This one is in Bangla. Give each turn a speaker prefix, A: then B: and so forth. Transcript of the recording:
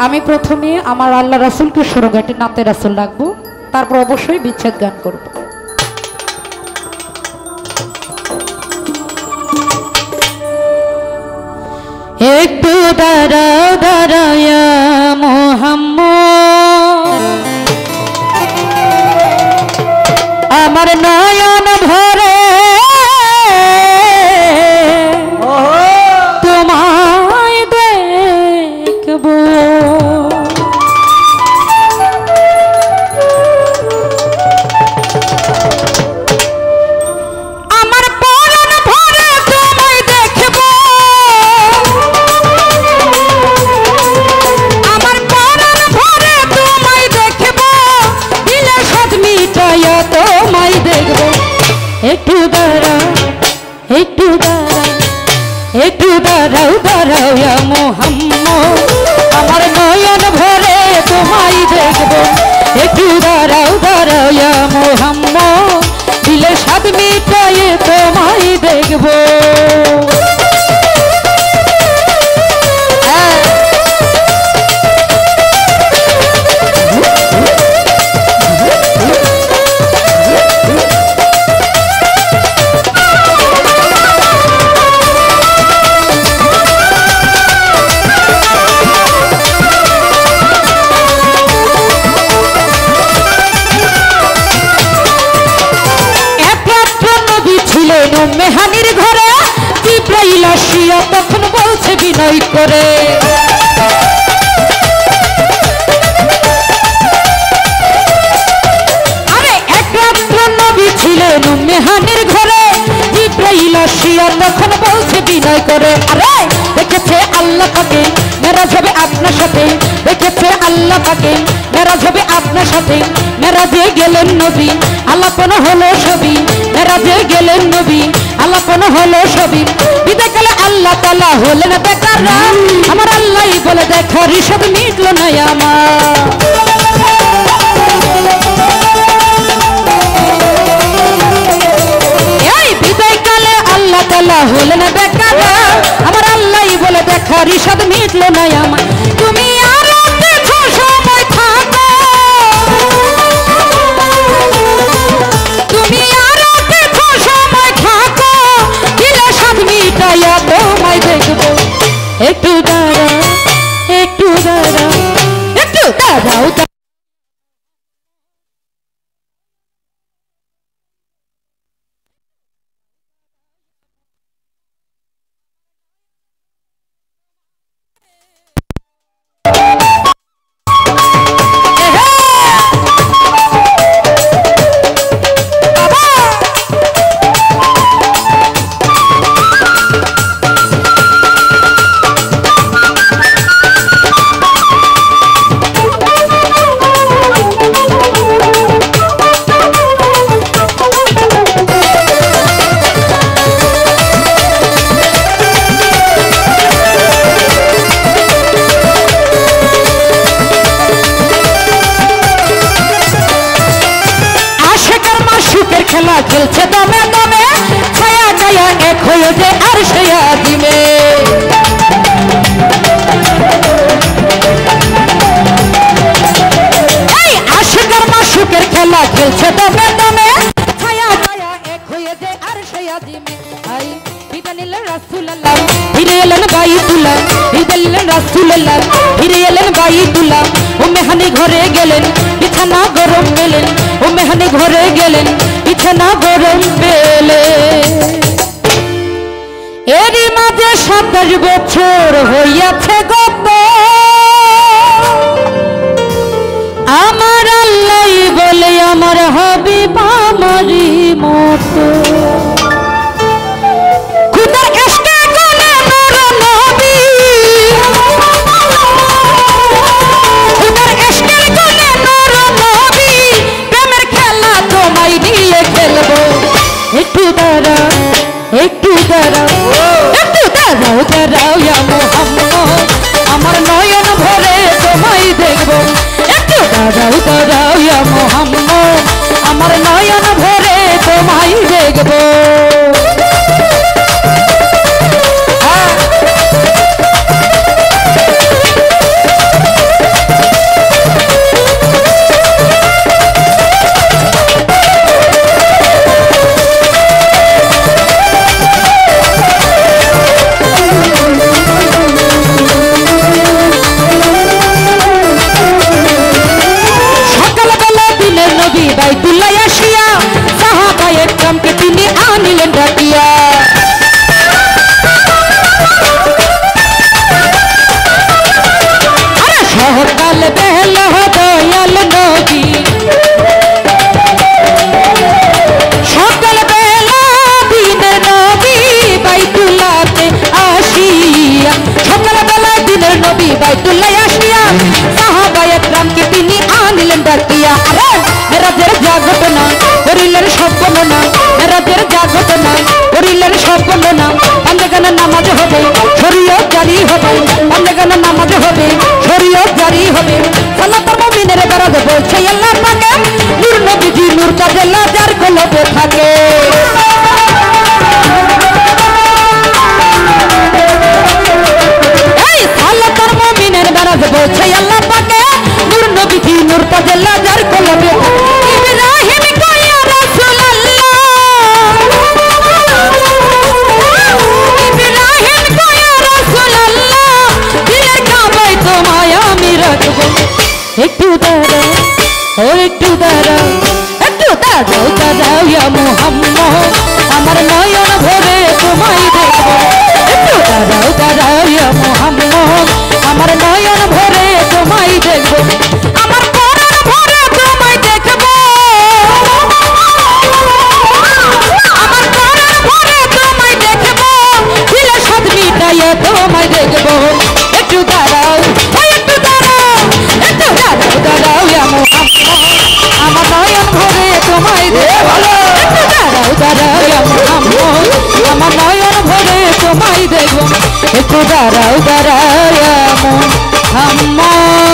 A: আমি প্রথমে আমার আল্লাহ রাসূলকে সুরগাটি নাতে রাসূল ডাকবো, তারপর অবশ্যই বিচ্ছেদ গান করব। একটু দাঁড়াও দাঁড়ায়া মুহাম্মদ, আমার নয়ন ভরে তোমায় দেখব। আমার পরাণ ভরে তোমায় দেখব, আমার পরাণ ভরে তোমায় দেখব, দিলে সাদ মিটাইয়া তোমায় দেখব। একটু দাঁড়াও, একটু দাঁড়াও, একটু দাঁড়াও দাঁড়াও ইয়া মুহাম্মদ, আমার নয়ন ভরে তোমায় দেখব। একটু দাঁড়াও দাঁড়াও ইয়া মুহাম্মদ, দিলে সাদ মিটাইয়ে তোমায় দেখব। মেহানির ঘরে জিব্রাইল আসিয়া তখন বলছে বিনয় করে, আরে একমাত্র নবী ছিলেন মেহানির ঘরে, জিব্রাইল আসিয়া তখন বলছে বিনয় করে, আরে দেখেছে আল্লাহ পাকে মেরাজ হবে আপনার সাথে, দেখেছে আল্লাহ পাকে মেরাজ হবে আপনার সাথে। মেরাজে গেলেন নবী, আলাপন হলো ছবি, মেরাজে গেলেন নবী, আলাপন হলো ছবি। বিদায়কালে আল্লাহ তাআলা হলেন বেকার, আমার আল্লাহই বলে দেখো ঋষভ মিটলো না আমার। এই বিদায়কালে আল্লাহ তাআলা হলেন বেকার, আমার আল্লাহই বলে দেখো ঋষভ মিটলো না আমার। তুমি আরো কিছু সময় থাকো, তুমি আরো কিছু সময় থাকো, দিলে সাদ মিটাইয়া তোমায় দেখব। একটু দাঁড়াও, একটু দাঁড়াও, একটু দাঁড়াও। খেলা খেলছে দমে দমে, ছায়া ছায়া এক হয়ে যে আর সেয়া দিবে। এই আশিকের মাশুকের খেলা খেলছে দমে দমে, ছায়া ছায়া এক হয়ে যে আর সেয়া দিবে। আই বিদায় নিলেন রাসূলুল্লাহ, ফিরে এলেন বাইতুল্লাহ, বিদায় নিলেন রাসূলুল্লাহ, ফিরে এলেন বাইতুল্লাহ। ও মেহানি ঘরে গেলেন, বিছানা গরম পেলেন, ও মেহানি ঘরে গেলেন, বিছানা গরম পেলে। এরই মাঝে 27 বছর হইয়াছে গত, আমার আল্লাহই বলে আমার হাবিব আমারই মতো। খুদার ইশকে গুনে নূর নবী, খুদার ইশকে গুনে নূর নবী, প্রেমের খেলা তোমায় নিয়ে খেলবো। একটু দাঁড়াও, একটু দাঁড়াও, একটু দাঁড়াও দাঁড়াও ইয়া মুহাম্মদ, সামনে কেন নামাজ হবে শরীয়ত জারি হবে সালাতের মুমিনের বেরাজ বলছে আল্লাহ পাকে নূর নবীজি নূর তাজেল্লা যার কলবে থাকে এই সালাতের মুমিনের বেরাজ বলছে আল্লাহ পাকে নূর নবীজি নূর তাজেল্লা যার কলবে ইব্রাহিম কয়া রাসূলুল্লাহ ইব্রাহিম কয়া রাসূলুল্লাহ দিলের কাবায় তোমায় আমি রাখব একটু দাঁড়াও ও একটু দাঁড়াও দাঁড়াও ইয়া মুহাম্মদ আমার নয়ন ভরে তোমায় দেখব একটু দাঁড়াও ইয়া মুহাম্মদ আমার নয়ন ভরে তোমায় দেখব আমার পরাণ ভরে তোমায় দেখব আমার পরাণ ভরে তোমায় দেখব দিলে সাদ মিটাইয়ে তোমায় দেখব একটু দাঁড়াও দাঁড়াও ইয়া মুহাম্মদ আমার নয়ন ভরে তোমায় দেখব দাঁড়াও ইয়া মুহাম্মদ আমার নয়ন ভরে তোমায় দেখব একটু দাঁড়াও ইয়া মুহাম্মদ